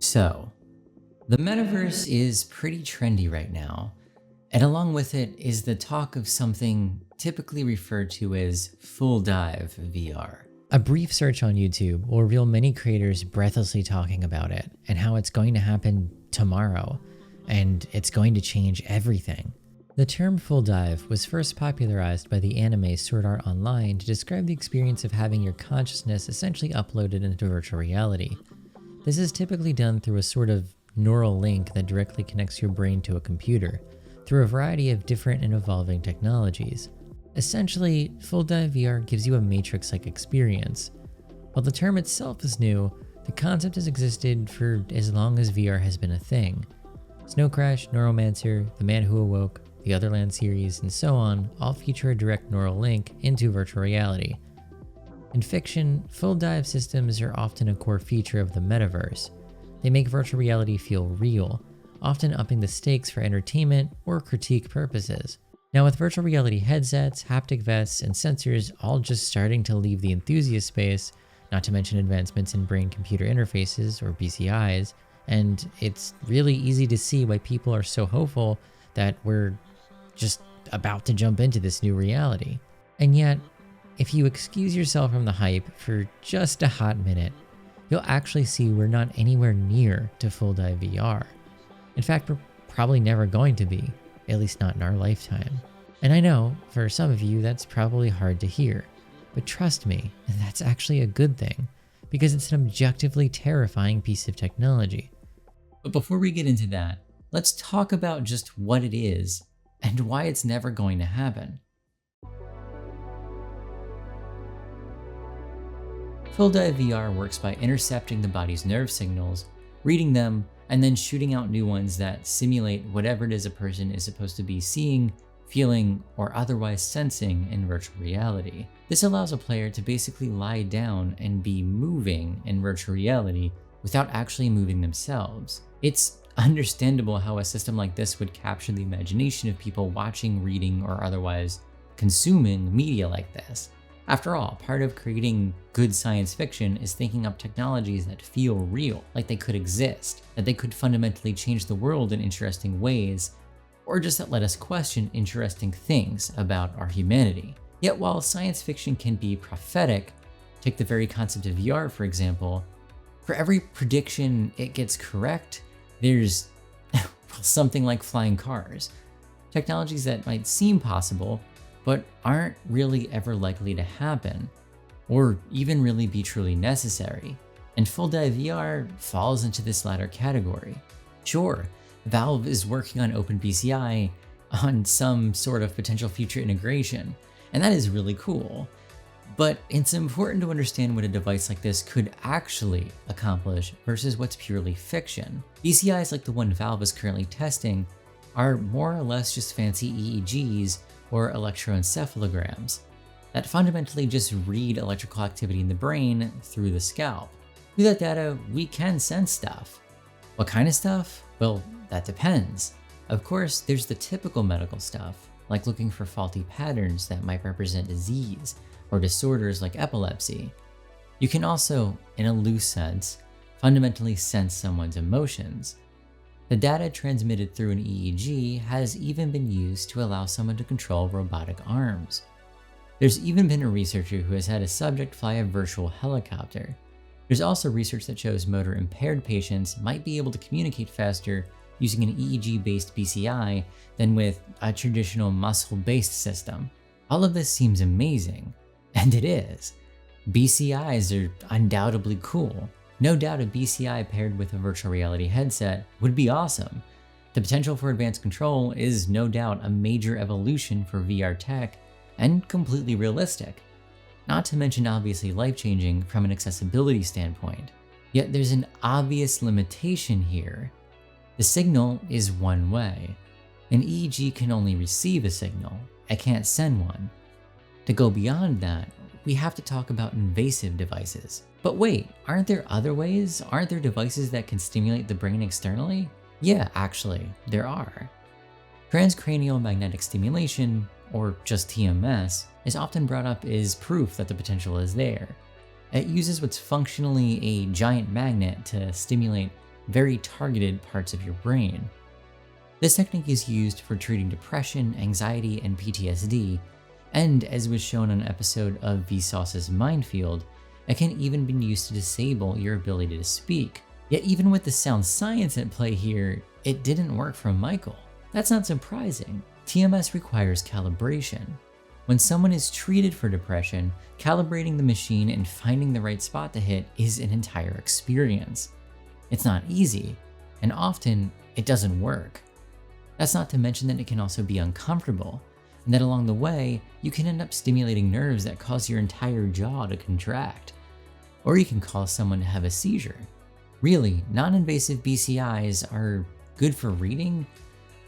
So, the metaverse is pretty trendy right now, and along with it is the talk of something typically referred to as full dive VR. A brief search on YouTube will reveal many creators breathlessly talking about it and how it's going to happen tomorrow, and it's going to change everything. The term full dive was first popularized by the anime Sword Art Online to describe the experience of having your consciousness essentially uploaded into virtual reality. This is typically done through a sort of neural link that directly connects your brain to a computer, through a variety of different and evolving technologies. Essentially, full dive VR gives you a Matrix-like experience. While the term itself is new, the concept has existed for as long as VR has been a thing. Snow Crash, Neuromancer, The Man Who Awoke, the Otherland series, and so on all feature a direct neural link into virtual reality. In fiction, full dive systems are often a core feature of the metaverse. They make virtual reality feel real, often upping the stakes for entertainment or critique purposes. Now, with virtual reality headsets, haptic vests, and sensors all just starting to leave the enthusiast space, not to mention advancements in brain-computer interfaces or BCIs, and it's really easy to see why people are so hopeful that we're just about to jump into this new reality. And yet, if you excuse yourself from the hype for just a hot minute, you'll actually see we're not anywhere near to full dive VR. In fact, we're probably never going to be, at least not in our lifetime. And I know, for some of you, that's probably hard to hear, but trust me, that's actually a good thing, because it's an objectively terrifying piece of technology. But before we get into that, let's talk about just what it is and why it's never going to happen. Full dive VR works by intercepting the body's nerve signals, reading them, and then shooting out new ones that simulate whatever it is a person is supposed to be seeing, feeling, or otherwise sensing in virtual reality. This allows a player to basically lie down and be moving in virtual reality without actually moving themselves. It's understandable how a system like this would capture the imagination of people watching, reading, or otherwise consuming media like this. After all, part of creating good science fiction is thinking up technologies that feel real, like they could exist, that they could fundamentally change the world in interesting ways, or just that let us question interesting things about our humanity. Yet while science fiction can be prophetic, take the very concept of VR for example, for every prediction it gets correct, there's something like flying cars. Technologies that might seem possible, but aren't really ever likely to happen, or even really be truly necessary. And full dive VR falls into this latter category. Sure, Valve is working on OpenBCI on some sort of potential future integration, and that is really cool. But it's important to understand what a device like this could actually accomplish versus what's purely fiction. BCIs like the one Valve is currently testing are more or less just fancy EEGs or electroencephalograms that fundamentally just read electrical activity in the brain through the scalp. Through that data, we can sense stuff. What kind of stuff? Well, that depends. Of course, there's the typical medical stuff, like looking for faulty patterns that might represent disease or disorders like epilepsy. You can also, in a loose sense, fundamentally sense someone's emotions. The data transmitted through an EEG has even been used to allow someone to control robotic arms. There's even been a researcher who has had a subject fly a virtual helicopter. There's also research that shows motor impaired patients might be able to communicate faster using an EEG-based BCI than with a traditional muscle-based system. All of this seems amazing, and it is. BCIs are undoubtedly cool. No doubt a BCI paired with a virtual reality headset would be awesome. The potential for advanced control is no doubt a major evolution for VR tech and completely realistic. Not to mention obviously life-changing from an accessibility standpoint. Yet there's an obvious limitation here. The signal is one way. An EEG can only receive a signal, it can't send one. To go beyond that, we have to talk about invasive devices. But wait, aren't there other ways? Aren't there devices that can stimulate the brain externally? Yeah, actually, there are. Transcranial magnetic stimulation, or just TMS, is often brought up as proof that the potential is there. It uses what's functionally a giant magnet to stimulate very targeted parts of your brain. This technique is used for treating depression, anxiety, and PTSD, and as was shown on an episode of Vsauce's Minefield, it can even be used to disable your ability to speak. Yet even with the sound science at play here, it didn't work for Michael. That's not surprising. TMS requires calibration. When someone is treated for depression, calibrating the machine and finding the right spot to hit is an entire experience. It's not easy, and often it doesn't work. That's not to mention that it can also be uncomfortable, and that along the way, you can end up stimulating nerves that cause your entire jaw to contract. Or you can cause someone to have a seizure. Really, non-invasive BCIs are good for reading,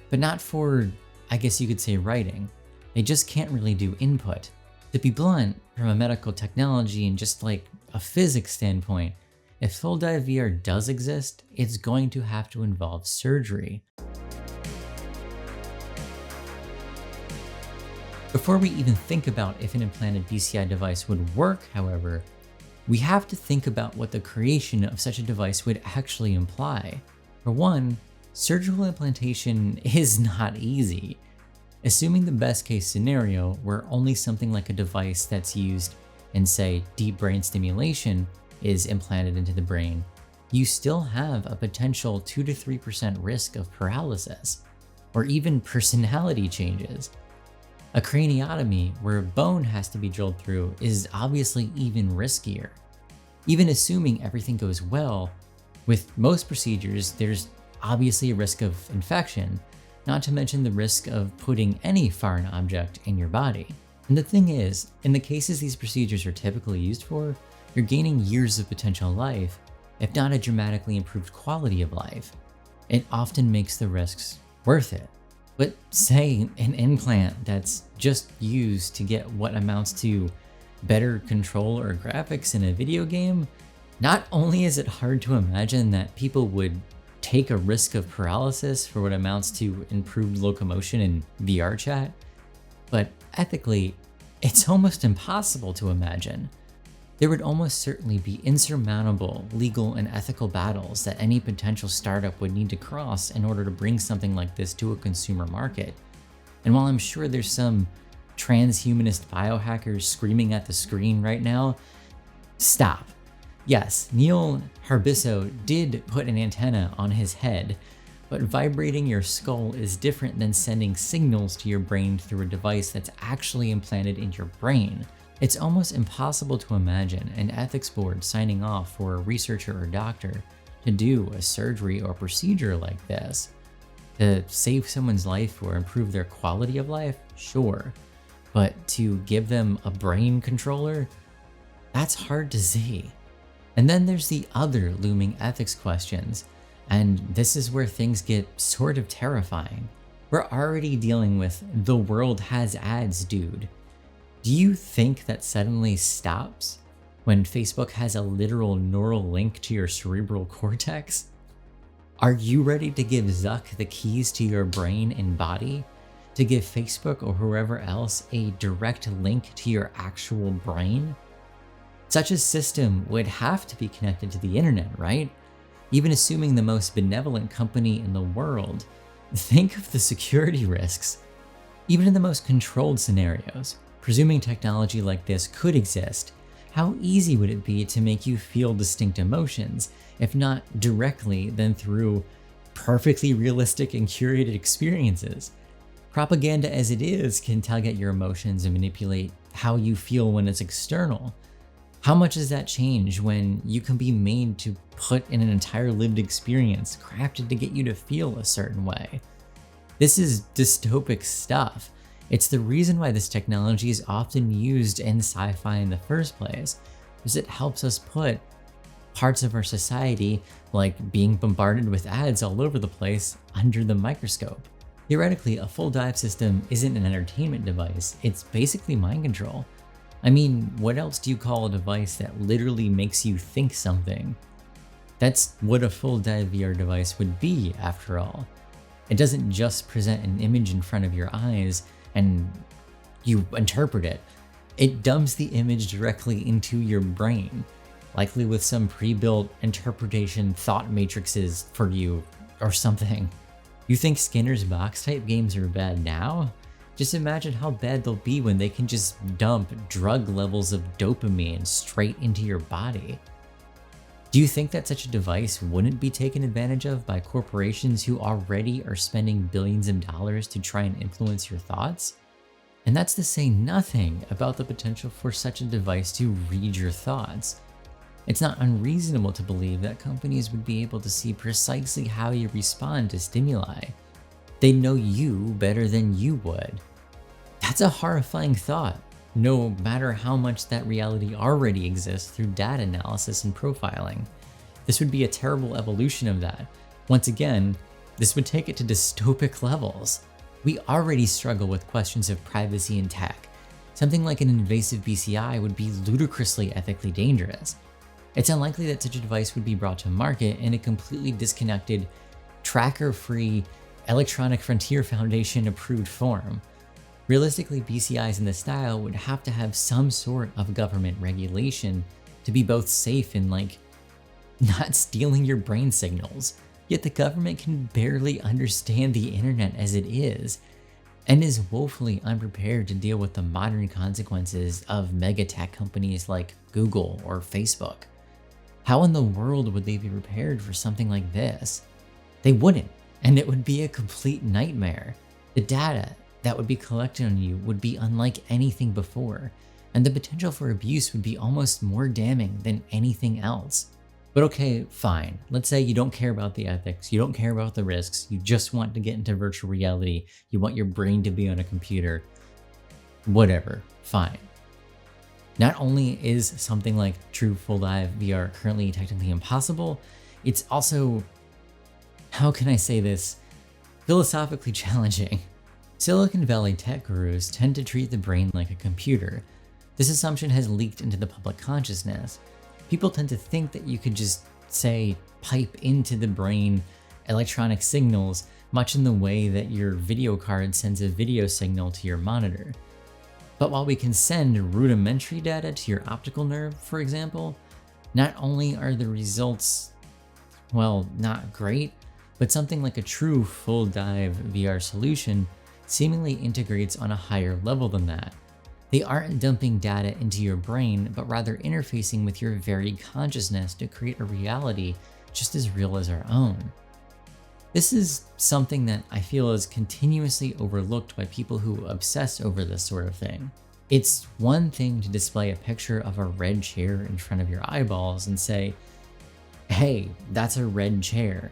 but not for, I guess you could say, writing. They just can't really do input. To be blunt, from a medical technology and just like a physics standpoint, if full dive VR does exist, it's going to have to involve surgery. Before we even think about if an implanted BCI device would work, however, we have to think about what the creation of such a device would actually imply. For one, surgical implantation is not easy. Assuming the best case scenario where only something like a device that's used in, say, deep brain stimulation is implanted into the brain, you still have a potential 2 to 3% risk of paralysis, or even personality changes. A craniotomy, where bone has to be drilled through, is obviously even riskier. Even assuming everything goes well, with most procedures, there's obviously a risk of infection, not to mention the risk of putting any foreign object in your body. And the thing is, in the cases these procedures are typically used for, you're gaining years of potential life, if not a dramatically improved quality of life. It often makes the risks worth it. But say an implant that's just used to get what amounts to better control or graphics in a video game, not only is it hard to imagine that people would take a risk of paralysis for what amounts to improved locomotion in VR chat, but ethically, it's almost impossible to imagine. There would almost certainly be insurmountable legal and ethical battles that any potential startup would need to cross in order to bring something like this to a consumer market. And while I'm sure there's some transhumanist biohackers screaming at the screen right now, stop. Yes, Neil Harbiso did put an antenna on his head, but vibrating your skull is different than sending signals to your brain through a device that's actually implanted in your brain. It's almost impossible to imagine an ethics board signing off for a researcher or doctor to do a surgery or procedure like this. To save someone's life or improve their quality of life, sure, but to give them a brain controller, that's hard to see. And then there's the other looming ethics questions, and this is where things get sort of terrifying. We're already dealing with the world has ads dude. Do you think that suddenly stops when Facebook has a literal neural link to your cerebral cortex? Are you ready to give Zuck the keys to your brain and body? To give Facebook or whoever else a direct link to your actual brain? Such a system would have to be connected to the internet, right? Even assuming the most benevolent company in the world, think of the security risks. Even in the most controlled scenarios, presuming technology like this could exist, how easy would it be to make you feel distinct emotions, if not directly, then through perfectly realistic and curated experiences? Propaganda as it is can target your emotions and manipulate how you feel when it's external. How much does that change when you can be made to put in an entire lived experience crafted to get you to feel a certain way? This is dystopic stuff. It's the reason why this technology is often used in sci-fi in the first place, is it helps us put parts of our society, like being bombarded with ads all over the place, under the microscope. Theoretically, a full dive system isn't an entertainment device, it's basically mind control. I mean, what else do you call a device that literally makes you think something? That's what a full dive VR device would be, after all. It doesn't just present an image in front of your eyes and you interpret it. It dumps the image directly into your brain, likely with some pre-built interpretation thought matrices for you or something. You think Skinner's box type games are bad now? Just imagine how bad they'll be when they can just dump drug levels of dopamine straight into your body. Do you think that such a device wouldn't be taken advantage of by corporations who already are spending billions of dollars to try and influence your thoughts? And that's to say nothing about the potential for such a device to read your thoughts. It's not unreasonable to believe that companies would be able to see precisely how you respond to stimuli. They know you better than you would. That's a horrifying thought, no matter how much that reality already exists through data analysis and profiling. This would be a terrible evolution of that. Once again, this would take it to dystopic levels. We already struggle with questions of privacy in tech. Something like an invasive BCI would be ludicrously ethically dangerous. It's unlikely that such a device would be brought to market in a completely disconnected, tracker-free, Electronic Frontier Foundation approved form. Realistically, BCIs in this style would have to have some sort of government regulation to be both safe and not stealing your brain signals. Yet the government can barely understand the internet as it is, and is woefully unprepared to deal with the modern consequences of mega tech companies like Google or Facebook. How in the world would they be prepared for something like this? They wouldn't, and it would be a complete nightmare. The data that would be collected on you would be unlike anything before, and the potential for abuse would be almost more damning than anything else. But okay, fine. Let's say you don't care about the ethics, you don't care about the risks, you just want to get into virtual reality, you want your brain to be on a computer. Whatever, fine. Not only is something like true full dive VR currently technically impossible, it's also, how can I say this, philosophically challenging. Silicon Valley tech gurus tend to treat the brain like a computer. This assumption has leaked into the public consciousness. People tend to think that you could just, say, pipe into the brain electronic signals, much in the way that your video card sends a video signal to your monitor. But while we can send rudimentary data to your optical nerve, for example, not only are the results, well, not great, but something like a true full dive VR solution seemingly integrates on a higher level than that. They aren't dumping data into your brain, but rather interfacing with your very consciousness to create a reality just as real as our own. This is something that I feel is continuously overlooked by people who obsess over this sort of thing. It's one thing to display a picture of a red chair in front of your eyeballs and say, hey, that's a red chair.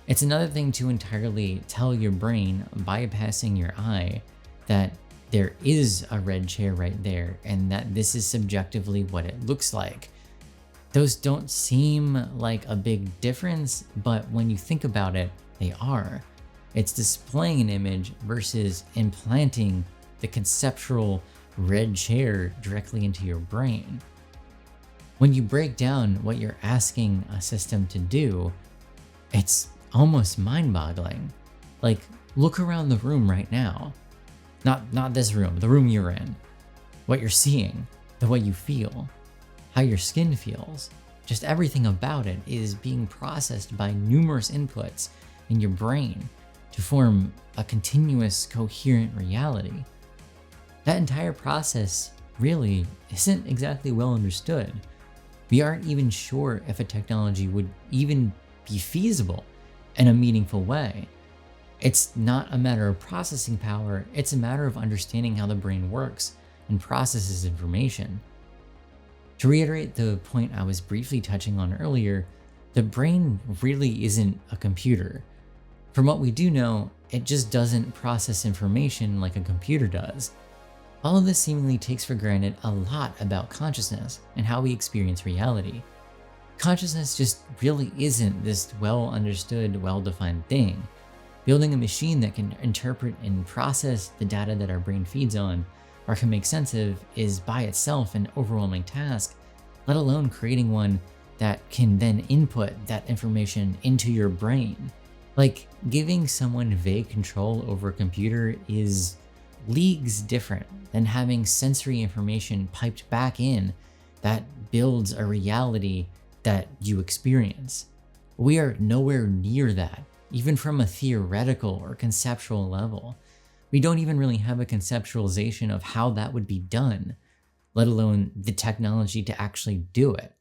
It's another thing to entirely tell your brain, bypassing your eye, that there is a red chair right there and that this is subjectively what it looks like. Those don't seem like a big difference, but when you think about it, they are. It's displaying an image versus implanting the conceptual red chair directly into your brain. When you break down what you're asking a system to do, it's almost mind-boggling. Like, look around the room right now. Not this room, the room you're in. What you're seeing, the way you feel, how your skin feels, just everything about it is being processed by numerous inputs in your brain to form a continuous, coherent reality. That entire process really isn't exactly well understood. We aren't even sure if a technology would even be feasible in a meaningful way. It's not a matter of processing power, it's a matter of understanding how the brain works and processes information. To reiterate the point I was briefly touching on earlier, the brain really isn't a computer. From what we do know, it just doesn't process information like a computer does. All of this seemingly takes for granted a lot about consciousness and how we experience reality. Consciousness just really isn't this well understood, well defined thing. Building a machine that can interpret and process the data that our brain feeds on, or can make sense of, is by itself an overwhelming task, let alone creating one that can then input that information into your brain. Like, giving someone vague control over a computer is leagues different than having sensory information piped back in that builds a reality that you experience. We are nowhere near that, even from a theoretical or conceptual level. We don't even really have a conceptualization of how that would be done, let alone the technology to actually do it.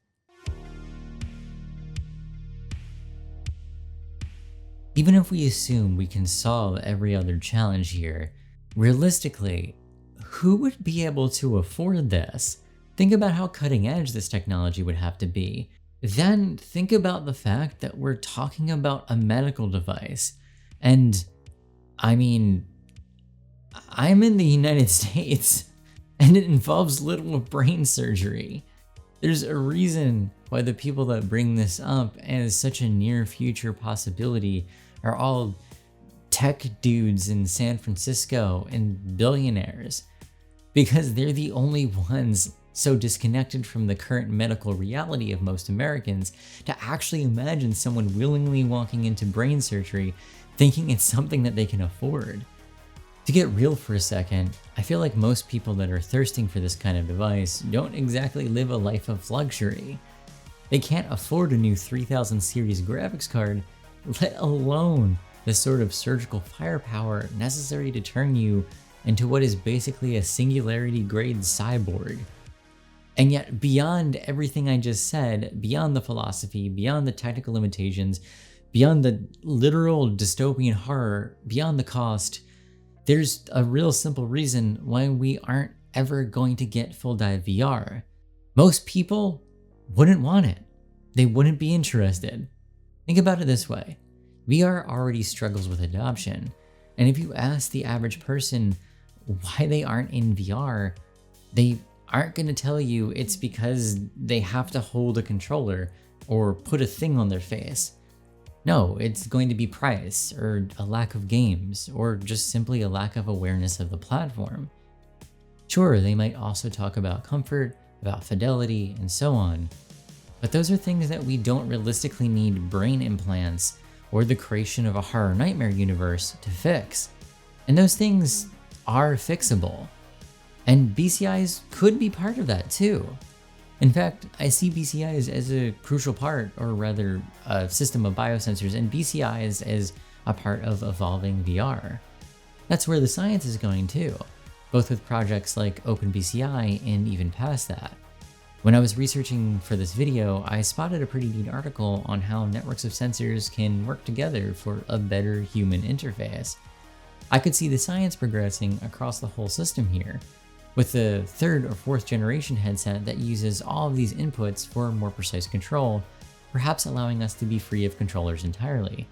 Even if we assume we can solve every other challenge here, realistically, who would be able to afford this? Think about how cutting edge this technology would have to be. Then think about the fact that we're talking about a medical device. And I mean, I'm in the United States and it involves little brain surgery. There's a reason why the people that bring this up as such a near future possibility are all tech dudes in San Francisco and billionaires, because they're the only ones so disconnected from the current medical reality of most Americans to actually imagine someone willingly walking into brain surgery thinking it's something that they can afford. To get real for a second, I feel like most people that are thirsting for this kind of device don't exactly live a life of luxury. They can't afford a new 3000 series graphics card, let alone the sort of surgical firepower necessary to turn you into what is basically a singularity-grade cyborg. And yet, beyond everything I just said, beyond the philosophy, beyond the technical limitations, beyond the literal dystopian horror, beyond the cost, there's a real simple reason why we aren't ever going to get full dive VR. Most people wouldn't want it. They wouldn't be interested. Think about it this way. VR already struggles with adoption, and if you ask the average person why they aren't in VR, they aren't going to tell you it's because they have to hold a controller or put a thing on their face. No, it's going to be price, or a lack of games, or just simply a lack of awareness of the platform. Sure, they might also talk about comfort, about fidelity, and so on, but those are things that we don't realistically need brain implants or the creation of a horror nightmare universe to fix. And those things are fixable. And BCIs could be part of that too. In fact, I see BCIs as a crucial part, or rather a system of biosensors, and BCIs as a part of evolving VR. That's where the science is going too, both with projects like OpenBCI and even past that. When I was researching for this video, I spotted a pretty neat article on how networks of sensors can work together for a better human interface. I could see the science progressing across the whole system here, with the 3rd or 4th generation headset that uses all of these inputs for more precise control, perhaps allowing us to be free of controllers entirely,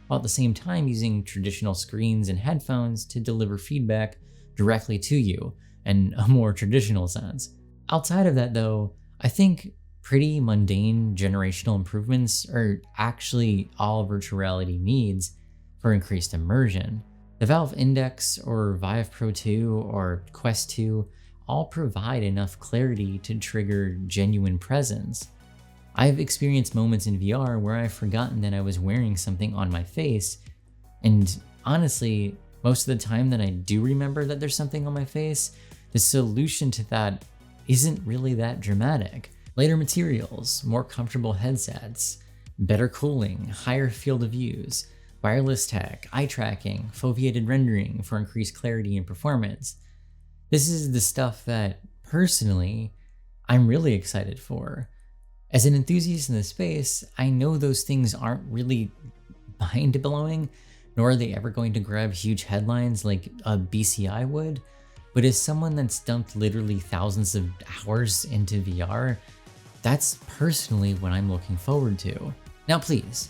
while at the same time using traditional screens and headphones to deliver feedback directly to you in a more traditional sense. Outside of that though, I think pretty mundane generational improvements are actually all virtual reality needs for increased immersion. The Valve Index or Vive Pro 2 or Quest 2 all provide enough clarity to trigger genuine presence. I've experienced moments in VR where I've forgotten that I was wearing something on my face, and honestly, most of the time that I do remember that there's something on my face, the solution to that isn't really that dramatic. Lighter materials, more comfortable headsets, better cooling, higher field of views, wireless tech, eye tracking, foveated rendering for increased clarity and performance. This is the stuff that, personally, I'm really excited for. As an enthusiast in the space, I know those things aren't really mind-blowing, nor are they ever going to grab huge headlines like a BCI would, but as someone that's dumped literally thousands of hours into VR, that's personally what I'm looking forward to. Now please,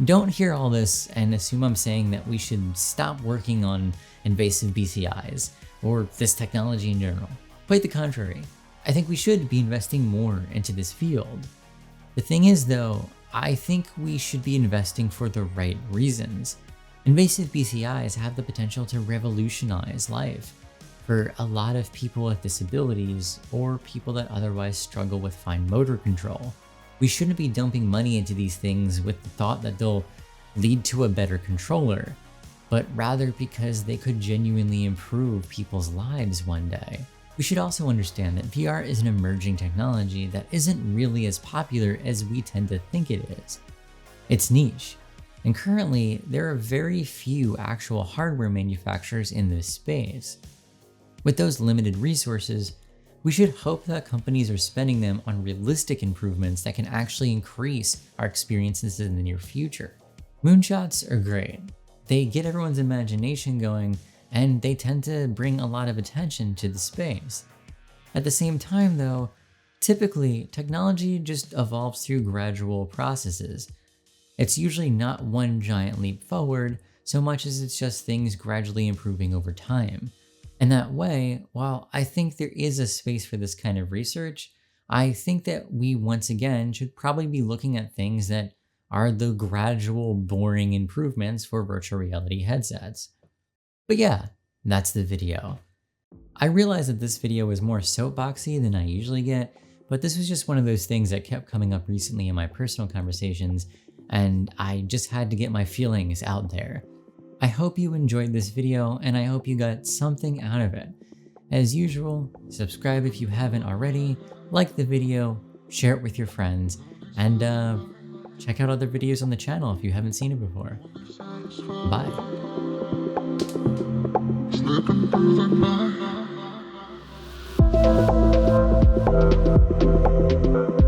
don't hear all this and assume I'm saying that we should stop working on invasive BCIs or this technology in general. Quite the contrary. I think we should be investing more into this field. The thing is though, I think we should be investing for the right reasons. Invasive BCIs have the potential to revolutionize life for a lot of people with disabilities or people that otherwise struggle with fine motor control. We shouldn't be dumping money into these things with the thought that they'll lead to a better controller, but rather because they could genuinely improve people's lives one day. We should also understand that VR is an emerging technology that isn't really as popular as we tend to think it is. It's niche, and currently there are very few actual hardware manufacturers in this space. With those limited resources, we should hope that companies are spending them on realistic improvements that can actually increase our experiences in the near future. Moonshots are great. They get everyone's imagination going, and they tend to bring a lot of attention to the space. At the same time though, typically technology just evolves through gradual processes. It's usually not one giant leap forward so much as it's just things gradually improving over time. And that way, while I think there is a space for this kind of research, I think that we once again should probably be looking at things that are the gradual, boring improvements for virtual reality headsets. But yeah, that's the video. I realize that this video is more soapboxy than I usually get, but this was just one of those things that kept coming up recently in my personal conversations, and I just had to get my feelings out there. I hope you enjoyed this video, and I hope you got something out of it. As usual, subscribe if you haven't already, like the video, share it with your friends, and check out other videos on the channel if you haven't seen it before. Bye. Slipping through the night.